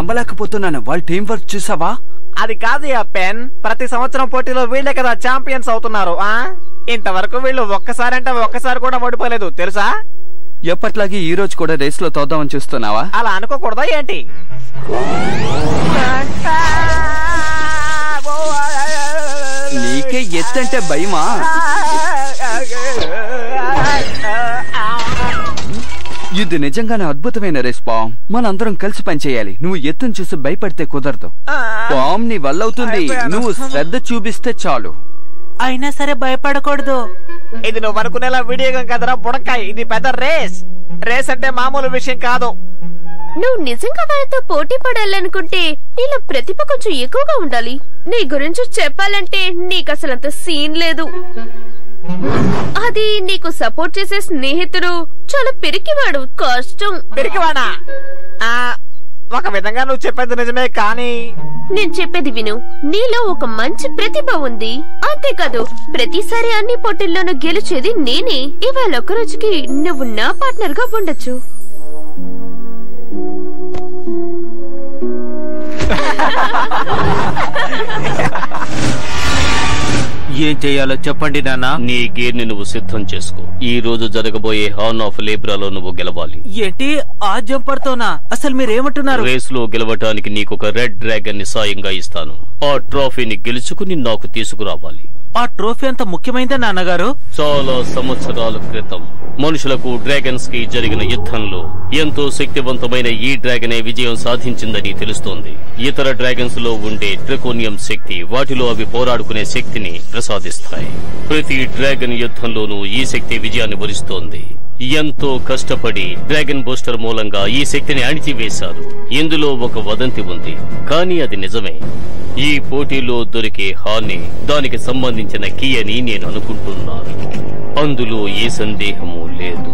నమ్మలేకపోతున్నాను. వాళ్ళ team work చూసావా? అది కాదు ఆ పెన్, ప్రతి సంవత్సరం పోటీలో వీళ్ళే కదా ఛాంపియన్స్ అవుతున్నారు. ఇంతవరకు వీళ్ళు ఒక్కసారి కూడా ఓడిపోలేదు తెలుసా? ఎప్పట్లాగే ఈ రోజు కూడా రేస్ లో తోద్దామని చూస్తున్నావా? అలా అనుకోకూడదా ఏంటి? నీకే ఎత్తంటే భయమా? ఇది నిజంగానే అద్భుతమైన రేస్ పామ్. మనందరం కలిసి పనిచేయాలి. నువ్వు ఎత్తును చూసి భయపడితే కుదరదు. పామ్ నీ వల్ల అవుతుంది. నువ్వు శ్రద్ధ చూపిస్తే చాలు. అయినా సరే భయపడకూడదు. ఇది నువ్వు అనుకునేలా వీడియో గేమ్ కదరా బుడకాయ్. ఇది పెద్ద రేస్. రేస్ అంటే మామూలు విషయం కాదు. నువ్వు నిజంగా వాళ్ళతో పోటీ పడాలనుకుంటే నీలో ప్రతిభ కొంచెం ఎక్కువగా ఉండాలి. నీ గురించి చెప్పాలంటే నీకు అసలంత సీన్ లేదు. అది నీకు సపోర్ట్ చేసే స్నేహితుడు చాలా పిరికివాడు. కష్టం. పిరికివాడా? ఒక విధంగా నువ్వు చెప్పేది నిజమే, కానీ నేను చెప్పేది విను. నీలో ఒక మంచి ప్రతిభ ఉంది. అంతేకాదు ప్రతిసారి అన్ని పోటీల్లోనూ గెలిచేది నేనే. ఇవాళ ఒక రోజుకి నువ్వు నా పార్ట్నర్ గా ఉండొచ్చు. ఏం చెయ్యాలో చెప్పండి నాన్న. నీ గేర్ ని నువ్వు సిద్ధం చేసుకో. ఈ రోజు జరగబోయే హార్న్ ఆఫ్ లేబ్రాలో నువ్వు గెలవాలి. ఏంటి ఆ జంపర్ తోనా? అసలు మీరేమంటున్నారు? రేస్ లో గెలవటానికి నీకు ఒక రెడ్ డ్రాగన్ ని సాయంగా ఇస్తాను. ఆ ట్రోఫీని గెలుచుకుని నాకు తీసుకురావాలి. ఆ ట్రోఫీ అంత ముఖ్యమైందా నాన్నగారు? చాలా సంవత్సరాల క్రితం మనుషులకు డ్రాగన్స్ కి జరిగిన యుద్ధంలో ఎంతో శక్తివంతమైన ఈ డ్రాగనే విజయం సాధించిందని తెలుస్తోంది. ఇతర డ్రాగన్స్ లో ఉండే డ్రాకోనియం శక్తి వాటిలో అవి పోరాడుకునే శక్తిని ప్రసాదిస్తాయి. ప్రతి డ్రాగన్ యుద్ధంలోనూ ఈ శక్తి విజయాన్ని వరిస్తోంది. ఎంతో కష్టపడి డ్రాగన్ బూస్టర్ మూలంగా ఈ శక్తిని అణిచివేశారు. ఇందులో ఒక వదంతి ఉంది, కానీ అది నిజమే. ఈ పోటీలో దొరికే హార్న్ దానికి సంబంధించిన కీ అని నేను అనుకుంటున్నాను. అందులో ఏ సందేహము లేదు.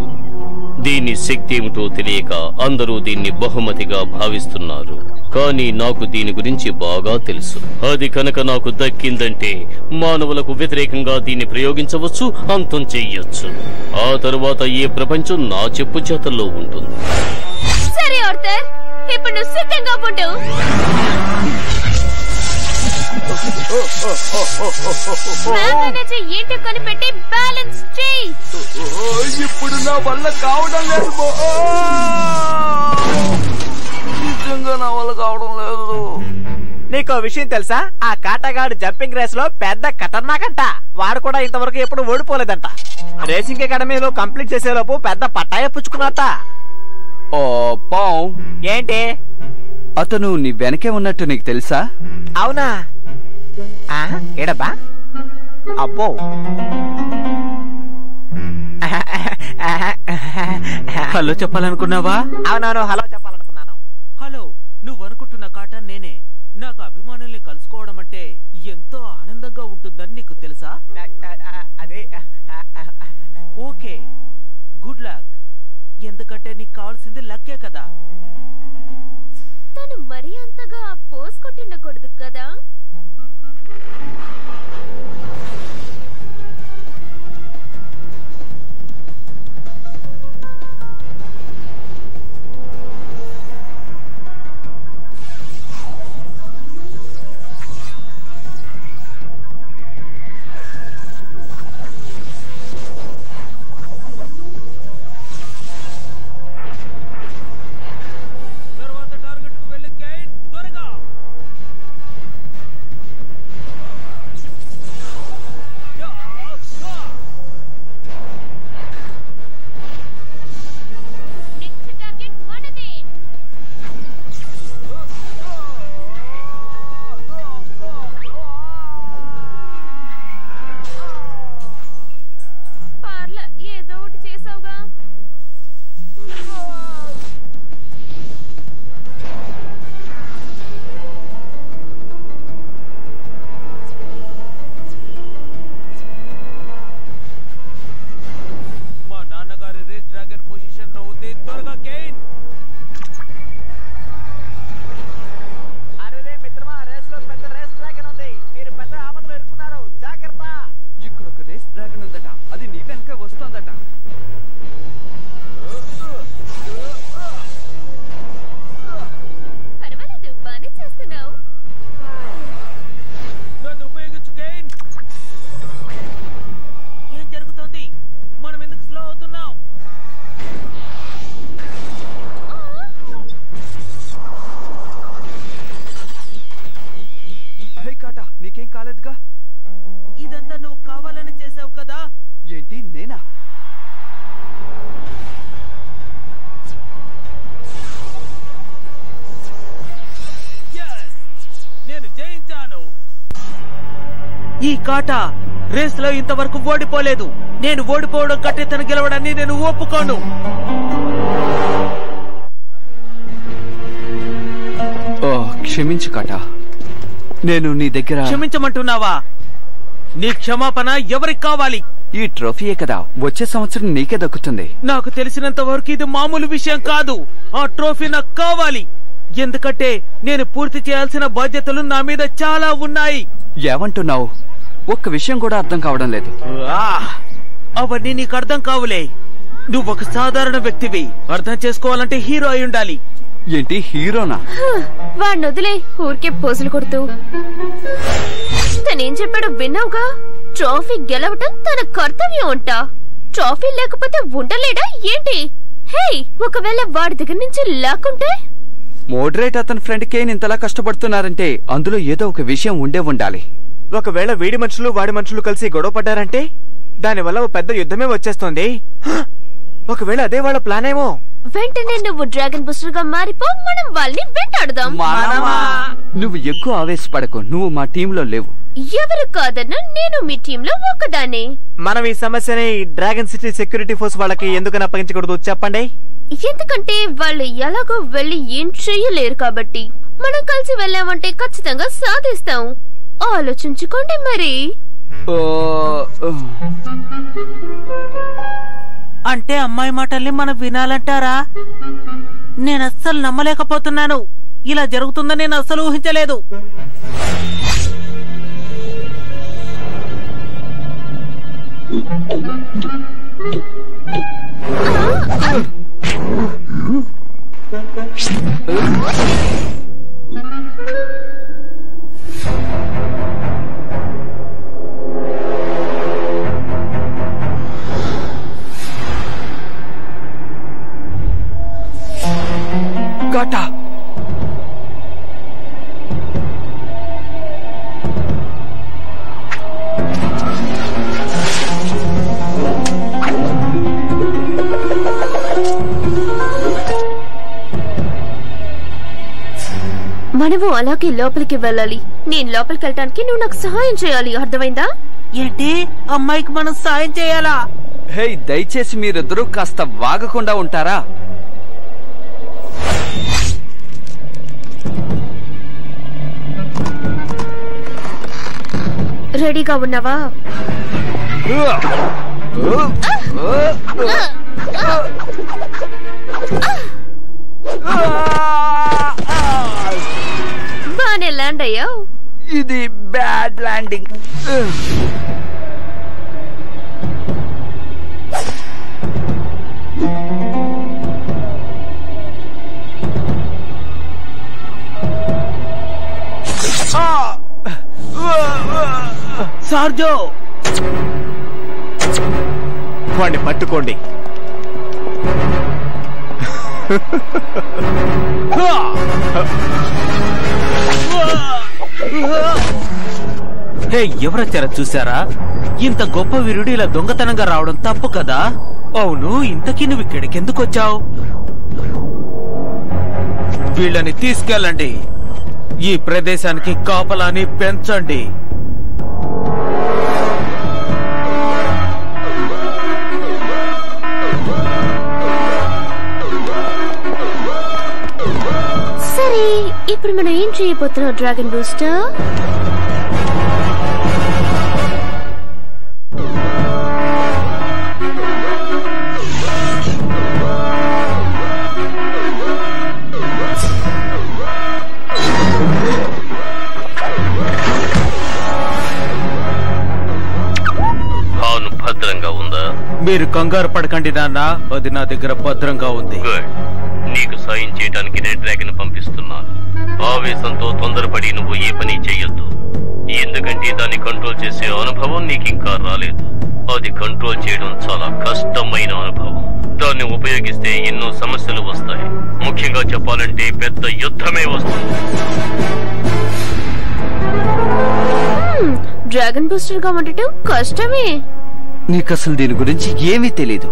దీని శక్తి ఏమిటో తెలియక అందరూ దీన్ని బహుమతిగా భావిస్తున్నారు. కానీ నాకు దీని గురించి బాగా తెలుసు. అది కనుక నాకు దక్కిందంటే మానవులకు వ్యతిరేకంగా దీన్ని ప్రయోగించవచ్చు, అంతం చెయ్యొచ్చు. ఆ తరువాత ఈ ప్రపంచం నా చెప్పు చేతల్లో ఉంటుంది. సరే ఆర్థర్, ఇప్పుడు నువ్వు సిద్ధంగా ఉండు. ఏంటో కనిపెట్టి బ్యాలెన్స్ చెయ్యి. ఇప్పుడు నా వల్ల కావడం లేదు. నిజంగా నా వల్ల కావడం లేదు. నీకో విషయం తెలుసా? ఆ కాటగాడు జంపింగ్ రేస్ లో పెద్ద ఖతర్నాకంట. వాడు కూడా ఇంతవరకు ఎప్పుడు ఓడిపోలేదంట. రేసింగ్ అకాడమీలో కంప్లీట్ చేసేలోపు పెద్ద పట్టాయ పుచ్చుకున్నట్ట. పాం, ఏంటి? అతను నీ వెనకే ఉన్నట్టు నీకు తెలుసా? అవునా? ఏడబ్బా? అబ్బో, హలో చెప్పాలనుకున్నావా? అవునవును, హలో చెప్పాలనుకున్నాను. హలో, నువ్వు అనుకుంటున్న కాటన్ నేనే. నాకు అభిమానుల్ని కలుసుకోవడం అంటే ఎంతో ఆనందంగా ఉంటుందని నీకు తెలుసా? అదే. Okay, good luck. ఎందుకంటే నీకు కావాల్సింది లక్కే కదా. తను మరీ అంతగా పోస్ కొట్టిండకూడదు కదా. నీకేం కాలేదుగా? ఇదంతా నువ్వు కావాలని చేసావు కదా? ఏంటి నేనా? నేను జయించాను. ఈ కాటా రేస్ లో ఇంతవరకు ఓడిపోలేదు. నేను ఓడిపోవడం కంటే తను గెలవడాన్ని నేను ఒప్పుకోను. ఓ క్షమించు కాటా, నేను నీ దగ్గర క్షమించమంటున్నావా? నీ క్షమాపణ ఎవరికి కావాలి? ఈ ట్రోఫీయే కదా, వచ్చే సంవత్సరం నీకే దక్కుతుంది. నాకు తెలిసినంత వరకు ఇది మామూలు విషయం కాదు. ఆ ట్రోఫీ నాకు కావాలి. ఎందుకంటే నేను పూర్తి చేయాల్సిన బాధ్యతలు నా మీద చాలా ఉన్నాయి. ఏమంటున్నావు? ఒక్క విషయం కూడా అర్థం కావడం లేదు. అవన్నీ నీకు అర్థం కావులే. నువ్వు ఒక సాధారణ వ్యక్తివి. అర్థం చేసుకోవాలంటే హీరో అయి ఉండాలి. ఏంటి హీరోనా? వాడిని వదిలే, ఊరికే పోజులు కొడుతూ. తనేం చెప్పాడు విన్నావుగా? ట్రోఫీ గెలవటం తన కర్తవ్యం అంట. ట్రోఫీ లేకపోతే ఉండలేడా ఏంటి? హే, ఒకవేళ వాడి దగ్గర నుంచి లాక్కుంటే? మోడరేట్ అతని ఫ్రెండ్ కేన్ ఇంతలా కష్టపడుతున్నారంటే అందులో ఏదో ఒక విషయం ఉండే ఉండాలి. ఒకవేళ వీడి మనుషులు వాడి మనుషులు కలిసి గొడవ పడ్డారంటే దానివల్ల ఓ పెద్ద యుద్ధమే వచ్చేస్తోంది. ఒకవేళ అదే వాళ్ళ ప్లాన్ ఏమో. వెంటనే నువ్వు డ్రాగన్ బూస్టర్ గా మారిపో, మనం వాళ్ళని వెంటాడుదాం. నువ్వు ఎక్కువ ఆవేశపడకు, నువ్వు మా టీంలో లేవు. ఎవరు కాదన్నా నేను మీ టీంలో ఒకదాన్ని. మనం ఈ సమస్యని డ్రాగన్ సిటీ సెక్యూరిటీ ఫోర్స్ వాళ్ళకి ఎందుకని అప్పగించకూడదు చెప్పండి? ఎందుకంటే వాళ్ళు ఎలాగో వెళ్లి ఏం చెయ్యలేరు కాబట్టి. మనం కలిసి వెళ్ళామంటే ఖచ్చితంగా సాధిస్తాం. ఆలోచించుకోండి మరి. అంటే అమ్మాయి మాటల్ని మనం వినాలంటారా? నేను అస్సలు నమ్మలేకపోతున్నాను. ఇలా జరుగుతుందని నేను అస్సలు ఊహించలేదు. కాటా, మనము అలాగే లోపలికి వెళ్ళాలి. నేను లోపలికి వెళ్ళటానికి నువ్వు నాకు సహాయం చేయాలి, అర్థమైందా? ఏంటి, అమ్మాయికి మనం సాయం చేయాలా? హే, దయచేసి మీరిద్దరూ కాస్త వాగకుండా ఉంటారా? రెడీగా ఉన్నావా? బానే ల్యాండ్ అయ్యావు. ఇది బ్యాడ్ ల్యాండింగ్. సార్జో, వాడిని పట్టుకోండి. హే, ఎవరొచ్చారా చూసారా? ఇంత గొప్ప వీరుడు ఇలా దొంగతనంగా రావడం తప్పు కదా? అవును, ఇంతకీ నువ్వు ఇక్కడికి ఎందుకు వచ్చావు? వీళ్ళని తీసుకెళ్ళండి. ఈ ప్రదేశానికి కాపలాని పెంచండి. సరే, ఇప్పుడు మనం ఏం చేయబోతున్నాం డ్రాగన్ బూస్టర్? భద్రంగా ఉందా? మీరు కంగారు పడకండి నాన్న, అది నా దగ్గర భద్రంగా ఉంది. గుడ్. నీకు సాయం చేయడానికి రెడ్ డ్రాగన్ పంపిస్తున్నాను. ఆవేశంతో తొందరపడి నువ్వు ఏ పని చెయ్యొద్దు. ఎందుకంటే దాన్ని కంట్రోల్ చేసే అనుభవం నీకు ఇంకా రాలేదు. అది కంట్రోల్ చేయడం చాలా కష్టమైన అనుభవం. దాన్ని ఉపయోగిస్తే ఎన్నో సమస్యలు వస్తాయి. ముఖ్యంగా చెప్పాలంటే పెద్ద యుద్ధమే వస్తుంది. డ్రాగన్ బూస్టర్ గా ఉండటం కష్టమే. నీకసలు దీని గురించి ఏమీ తెలీదు.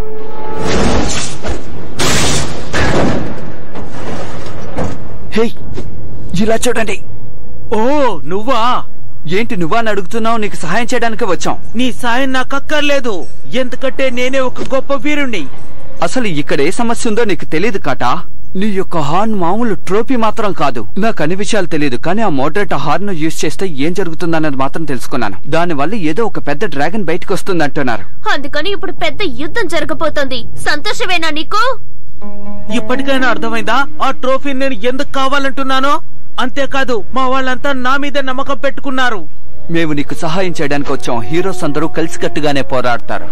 హే, ఇలా చూడండి. ఓ నువ్వా? ఏంటి నువ్వా అని అడుగుతున్నావు? నీకు సహాయం చేయడానికి వచ్చాం. నీ సాయం నాకు అక్కర్లేదు, ఎందుకంటే నేనే ఒక గొప్ప వీరుణ్ణి. అసలు ఇక్కడ ఏ సమస్య ఉందో నీకు తెలియదు కాటా. నీ యొక్క హార్న్ మామూలు ట్రోఫీ మాత్రం కాదు. నాకు అన్ని విషయాలు తెలియదు, కానీ ఆ మోడరేట్ హార్న్ యూజ్ చేస్తే ఏం జరుగుతుందన్నది మాత్రం తెలుసుకున్నాను. దానివల్ల ఏదో ఒక పెద్ద డ్రాగన్ బయటకు వస్తుంది అంటున్నారు. అందుకని ఇప్పుడు పెద్ద యుద్ధం జరగబోతోంది. సంతోషమేనా నీకు? ఇప్పటికైనా అర్థమైందా ఆ ట్రోఫీ నేను ఎందుకు కావాలంటున్నానో? అంతేకాదు మా వాళ్ళంతా నా మీద నమ్మకం పెట్టుకున్నారు. మేము నీకు సహాయం చేయడానికి వచ్చాం. హీరోస్ అందరూ కలిసికట్టుగానే పోరాడతారు.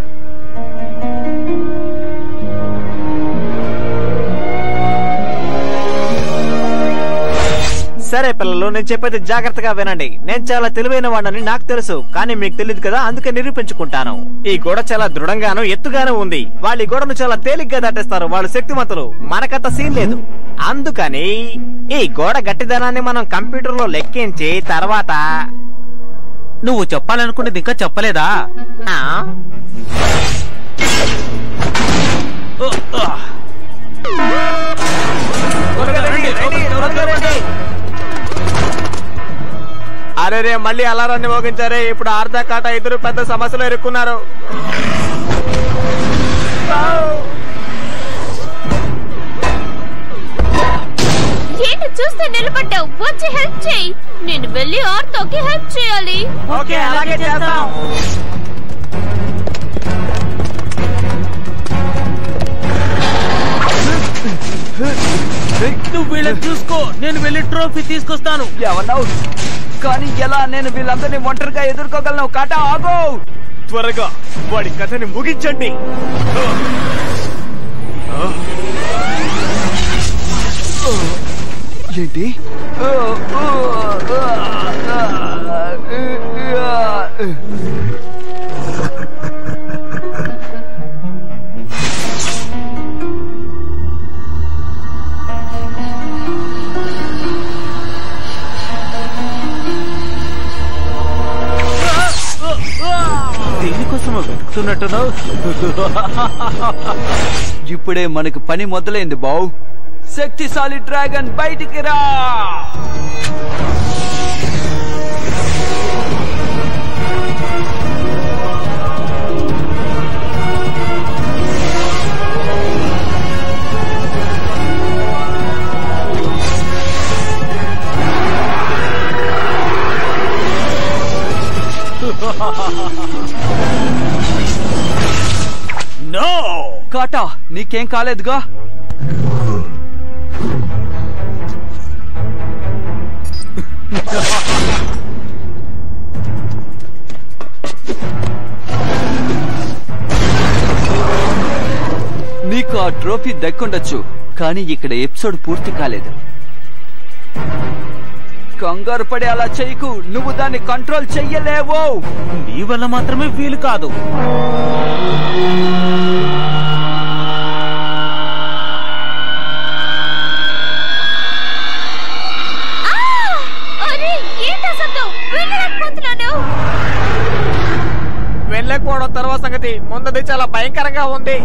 సరే పిల్లలు, నేను చెప్పేది జాగ్రత్తగా వినండి. నేను చాలా తెలివైన వాడిని నాకు తెలుసు, కానీ మీకు తెలియదు కదా, అందుకే నిరూపించుకుంటాను. ఈ గోడ చాలా దృఢంగాను ఎత్తుగాను ఉంది. వాళ్ళు ఈ గోడను చాలా తేలిగ్గా దాటేస్తారు. వాళ్ళు శక్తివంతులు, మనకంత సీన్ లేదు. అందుకని ఈ గోడ గట్టిదనాన్ని మనం కంప్యూటర్ లో లెక్కించి తర్వాత నువ్వు చెప్పాలనుకునేది ఇంకా చెప్పలేదా? అరే మళ్ళీ అలారాన్ని మోగించారే. ఇప్పుడు ఆర్దా కాటా ఇద్దరు పెద్ద సమస్యలు ఎదుర్కొన్నారు. ఏంటి చూస్తే నిలబడ్డావు? వచ్చి హెల్ప్ చేయి. నేను వెళ్ళి ఆర్తోకి హెల్ప్ చేయాలి. ఓకే, అలాగే చేస్తాం. నువ్వు వీళ్ళని చూసుకో, నేను వెళ్ళి ట్రోఫీ తీసుకొస్తాను. ఏమన్నావు? కానీ ఎలా? నేను వీళ్ళందరినీ ఒంటరిగా ఎదుర్కోగలను. కాటా ఆగో, త్వరగా వాడి కథని ముగించండి. ఏంటి? దేనికోసం వెతుకుతున్నట్టున్నావు? ఇప్పుడే మనకు పని మొదలైంది బావు. శక్తిశాలి డ్రాగన్ బయటికి రా. నో కాటా, నీకేం కాలేదుగా? నీకు ఆ ట్రోఫీ దక్కుండొచ్చు, కానీ ఇక్కడ ఎపిసోడ్ పూర్తి కాలేదు. కంగారు పడి అలా చెయ్యకు. నువ్వు దాన్ని కంట్రోల్ చెయ్యలేవు. నీ వల్ల మాత్రమే వీలు కాదు. వెళ్ళకపోవడం తర్వాత సంగతి, ముందది చాలా భయంకరంగా ఉంది.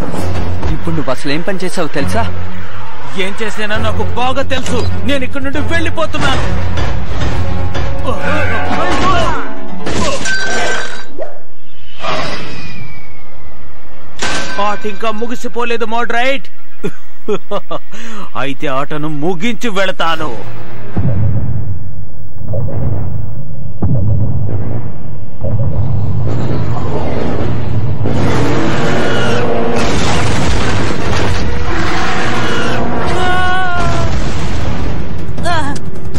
ఇప్పుడు నువ్వు అసలు ఏం పని చేసావు తెలుసా? ఏం చేసానో నాకు బాగా తెలుసు. నేను ఇక్కడి నుండి వెళ్ళిపోతున్నాను. ఆట ఇంకా ముగిసిపోలేదు మోడరైట్. అయితే ఆటను ముగించి వెళతాను.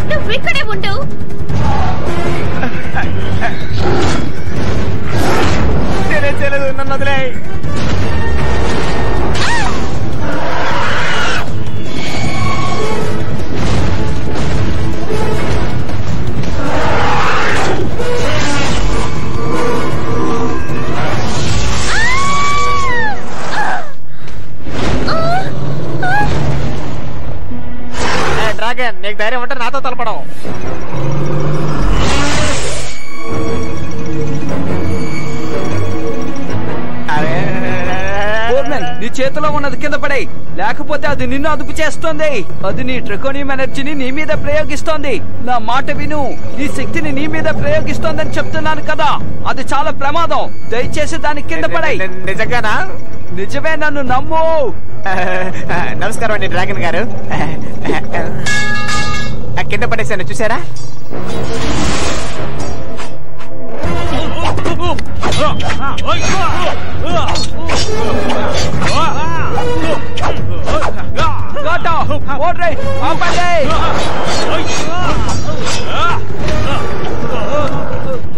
నువ్వు ఇక్కడే ఉండు. నేనేం చేయలేదు, నన్ను వదిలే. చేతిలో ఉన్నది కింద పడేయ్, లేకపోతే అది నిన్ను అదుపు చేస్తుంది. అది నీ ట్రికోనియం ఎనర్జీని నీ మీద ప్రయోగిస్తోంది. నా మాట విను, నీ శక్తిని నీ మీద ప్రయోగిస్తోందని చెప్తున్నాను కదా, అది చాలా ప్రమాదం. దయచేసి దాన్ని కింద పడేయ్. నిజంగానా? నిజమే, నన్ను నమ్ము. నమస్కారం అండి డ్రాగన్ గారు. కింద పడేసాను, చూసారా?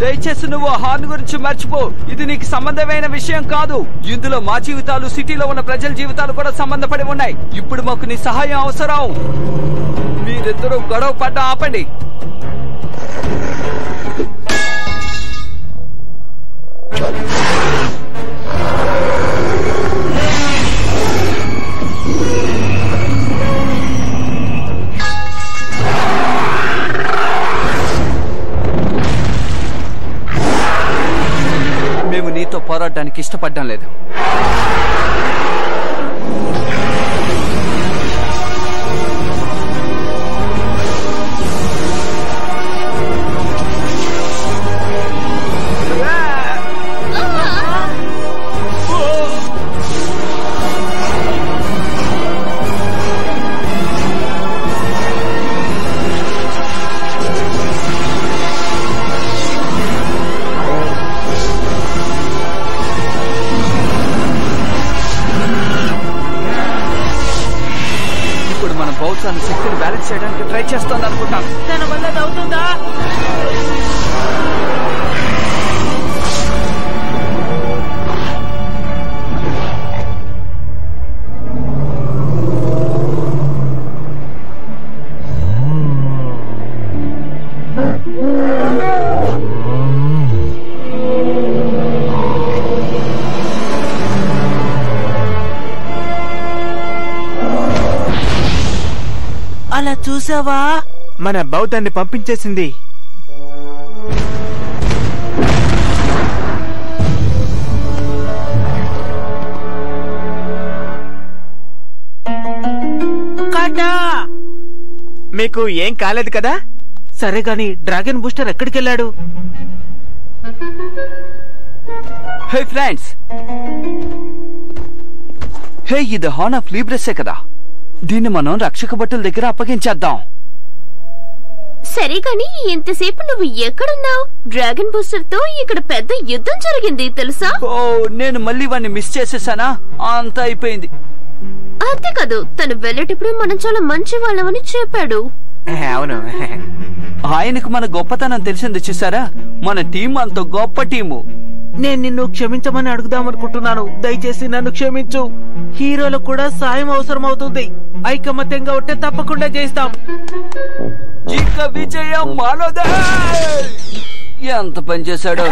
దయచేసి నువ్వు హార్న్ గురించి మర్చిపో. ఇది నీకు సంబంధమైన విషయం కాదు. ఇందులో మా జీవితాలు, సిటీలో ఉన్న ప్రజల జీవితాలు కూడా సంబంధపడి ఉన్నాయి. ఇప్పుడు మాకు నీ సహాయం అవసరం. మీరిద్దరూ గొడవ పడ్డ ఆపండి. మేము నీతో పోరాడడానికి ఇష్టపడడం లేదు. శక్తిని బ్యాలెన్స్ చేయడానికి ట్రై చేస్తోంది అనుకుంటాను. తన వల్ల అది అవుతుందా? అలా చూసావా? మన బౌద్ధాన్ని పంపించేసింది. మీకు ఏం కాలేదు కదా? సరే గాని డ్రాగన్ బూస్టర్ ఎక్కడికెళ్ళాడు? హే ఫ్రెండ్స్, హే ఇది హార్న్ ఆఫ్ లీబ్రెస్సే కదా. దీన్ని మనం రక్షక భటుల దగ్గర అప్పగించేద్దాం. సరే కాని ఇంతసేపు నువ్వు ఎక్కడున్నావు? డ్రాగన్ బూస్టర్ తో ఇక్కడ పెద్ద యుద్ధం జరిగింది తెలుసా? ఓ, నేను మళ్ళీ వాడిని మిస్ చేసేసానా? అంతా అయిపోయింది. అంతేకాదు, తను వెళ్ళేటప్పుడు మనం చాలా మంచి వాళ్ళమని చెప్పాడు. అవును, ఆయనకు మన గొప్పతనం తెలిసింది చూసారా? మన టీం అంత గొప్ప టీము. నేను నిన్ను క్షమించమని అడుగుదామనుకుంటున్నాను. దయచేసి నన్ను క్షమించు. హీరోలకు కూడా సాయం అవసరం అవుతుంది. ఐకమత్యంగా ఉంటే తప్పకుండా చేస్తాం. ఇక విజయం మాలోదే. ఎంత పని చేశాడో.